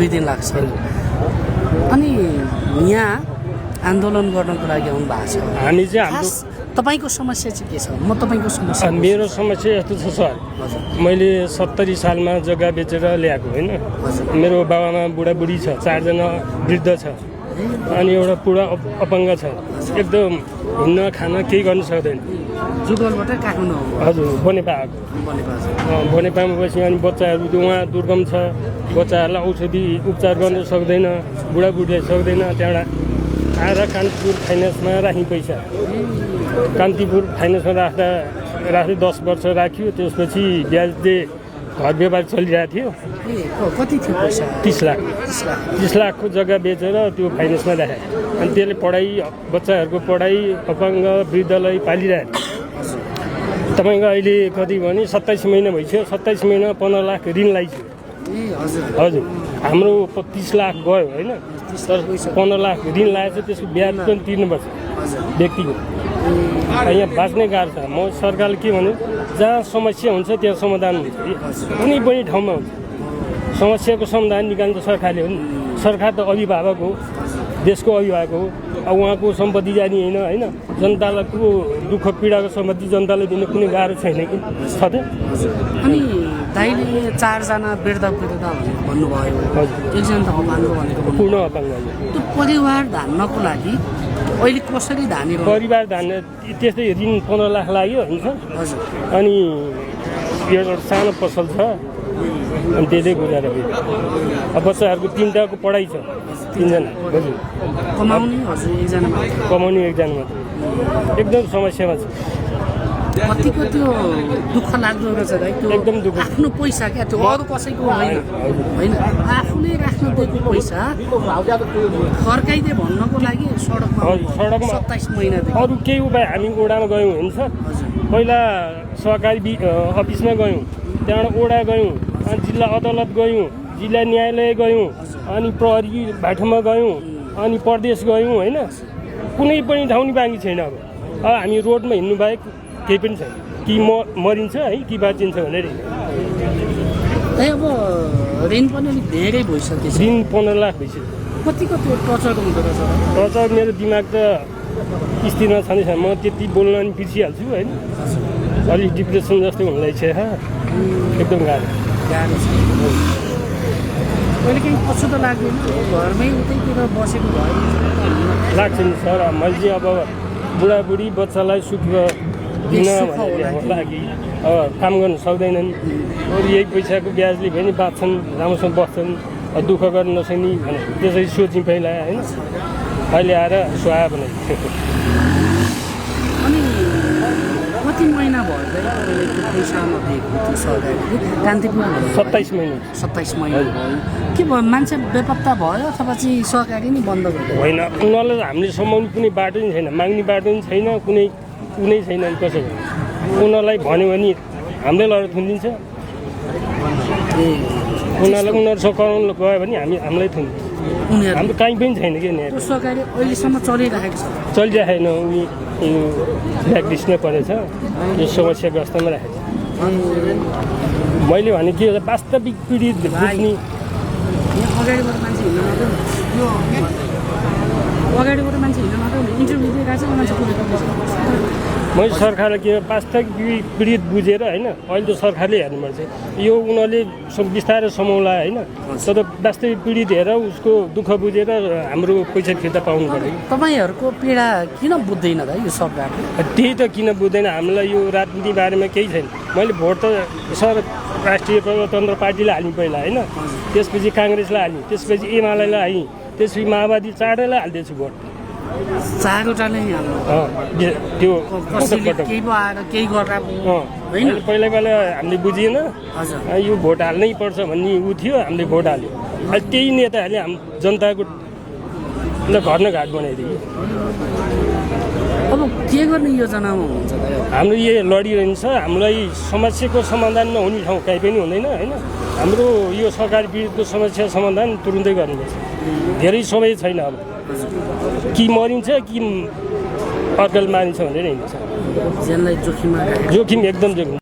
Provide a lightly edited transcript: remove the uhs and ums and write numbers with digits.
2-3 लाख छ अनि यहाँ आन्दोलन गर्नको लागि आउनु भएको छ हामी चाहिँ हाम्रो तपाईको समस्या चाहिँ के छ म तपाईको समस्या मेरो समस्या यस्तो छ सर मैले 70 सालमा जग्गा बेचेर ल्याएको हैन मेरो बाबामा बुढाबुढी छ 4 जना वृद्ध छ अनि एउटा पुरा अपाङ्ग छ एकदम हिँड्न खान केही गर्न सक्दैन जुगलबाट काठमाडौँ हजुर बनेपा बनेपामा बसी अनि बच्चाहरू उहाँ दुर्गम छ बच्चाहरूलाई औषधि उपचार गर्न सक्दैन बुढाबुढीले सक्दैन त्यहाँबाट आएर कान्तिपुर फाइनेन्समा राख्ने पैसा कान्तिपुर फाइनेन्समा राख्दै 10 वर्ष राख्यो त्यसपछि ब्याजले घर व्यवहार चलिरहेको थियो कति थियो पैसा 30 लाखको जग्गा बेचेर त्यो फाइनेन्समा राखे अनि त्यसले पढाइ बच्चाहरूको पढाइ अपाङ्ग वृद्धलाई पालिरहेको तपाईँको अहिले कति भने 27 महिना भइसक्यो 27 महिना 15 लाख ऋण लगाइसक्यो हजुर हाम्रो 30 लाख गयो होइन 15 लाख ऋण लागेको छ त्यसको ब्याज पनि तिर्नुपर्छ व्यक्तिको यहाँ बाँच्ने गाह्रो छ म सरकारले के भन्यो जहाँ समस्या हुन्छ त्यहाँ समाधान हुन्छ कुनै पनि ठाउँमा हुन्छ समस्याको समाधान निकाल्नु त सरकारले हो नि सरकार त अभिभावक हो देशको अभिभावक हो अब उहाँको सम्पत्ति जाने होइन जनताको दुःख पीडाको सम्पत्ति जनताले दिनु कुनै गाह्रो छैन कि छ त अनि दाइले 4 जना वृद्ध भन्नुभयो एकजना त अपाङ्ग भनेको पूर्ण अपाङ्ग त्यो परिवार धान्नको लागि अहिले कसरी धाने परिवार धान्ने त्यस्तै ऋण 15 लाख लाग्यो हुन्छ अनि एउटा सानो पसल छ अनि त्यसले गुजारा भयो अब बच्चाहरूको 3टाको पढाइ छ 3 जना हजुर कमाउने एकजना कमाउने एकजना मात्र एकदम समस्यामा छ कतिको त्यो दुःख लाग्दो रहेछ दाइ त्यो एकदम दुःख आफ्नो पैसा क्या त्यो अरू कसैको होइन आफूले राख्न दिएको पैसा फर्काइदे भन्नको लागि सडकमा 27 महिनादेखि अरू केही उपाय हामी ओडामा गयौँ हुन्छ पहिला सहकारी अफिसमा गयौँ त्यहाँबाट ओडा गयौँ अनि जिल्ला अदालत गयौँ जिल्ला न्यायालय गयौँ अनि प्रहरी भाटामा गयौँ अनि प्रदेश गयौँ होइन कुनै पनि ठाउँ नि बाँकी छैन अब हामी रोडमा हिँड्नु बाहेक केही पनि छैन कि मरिन्छ है कि बाँचिन्छ भनेर अब ऋण पनि अलिक धेरै भइसक्यो ऋण 15 लाख भइसक्यो कतिको त्यो टर्चर हुँदो रहेछ टर्चर मेरो दिमाग त स्थिरमा छँदैछ म त्यति बोल्न नि बिर्सिहाल्छु होइन अलिक डिप्रेसन जस्तो हुनलाई छ एकदम गाह्रो छ अहिले केही पछुतो त लाग्दैन घरमै उतैतिर बसेको भयो लाग्छ नि सर मैले चाहिँ अब बुढाबुढी बच्चालाई सुख दिन भनेर लागि काम गर्न सक्दैनन् अरू यही पैसाको ब्याजले भने बाँच्छन् राम्रोसँग बस्छन् दुःख गर्न नसक्ने भने त्यसरी सोच्यौँ पहिला होइन अहिले आएर सुहायो भने अनि कति महिना भयो तपाईँले त्यो पैसा नदिएको त्यो सरकारले कान्तिपुर 27 महिना 27 महिना भयो के भयो मान्छे बेपत्ता भयो अथवा चाहिँ सहकारी नै बन्द भयो होइन उनीहरूलाई हामीले समाउने कुनै बाटो पनि छैन माग्ने बाटो पनि छैन कुनै छैन कसो उनीहरूलाई भन्यो भने हामीले लडेर थुनिदिन्छ उनीहरूसँग कराउनु गयो भने हामीलाई थुनिदिन्छ हाम्रो कहीँ पनि छैन कि यहाँ सरकारले अहिलेसम्म चलिरहेको छ चलिरहेन उनी यो ब्ल्याकलिस्टमै परेछ यो समस्याग्रस्तमा राखेको छ मैले भने के वास्तविक पीडित बुझ्ने अगाडिबाट मान्छे हिँड्न अगाडिबाट मान्छे हिँड्न मात्रै इन्टरभ्यू दिइरहेको छ मान्छे मैले सरकारलाई के वास्तविक पीडित बुझेर होइन अहिले त सरकारले हेर्नुपर्छ यो उनीहरूले बिस्तारै समाउला होइन तर वास्तविक पीडित हेरेर उसको दुःख बुझेर हाम्रो पैसा फिर्ता पाउनु पर्यो तपाईँहरूको पीडा किन बुझ्दैन त यो सरकारले त्यही त किन बुझ्दैन हामीलाई यो राजनीति बारेमा केही छैन मैले भोट त सर राष्ट्रिय प्रजातन्त्र पार्टीलाई हाल्ने पहिला होइन त्यसपछि काङ्ग्रेसलाई हाल्ने त्यसपछि एमालेलाई हाल्ने त्यसपछि माओवादी चारैलाई हाल्दैछु भोट चारवटाले त्यो केही गरेर पहिला हामीले बुझिएन यो भोट हाल्नै पर्छ भन्ने ऊ थियो हामीले भोट हाल्यो अहिले त्यही नेताहरूले जनताको घर न घाट बनाइदियो अब के गर्ने योजनामा हुनुहुन्छ हाम्रो यो लडिरहन्छ हामीलाई समस्याको समाधान नहुने ठाउँ कहीँ पनि हुँदैन होइन हाम्रो यो सरकारी पीडितको समस्या समाधान तुरुन्तै गर्नुपर्छ धेरै समय छैन अब कि मरिन्छ कि अर्काले मारिन्छ भनेर हिँड्छ जोखिम एकदम जोखिम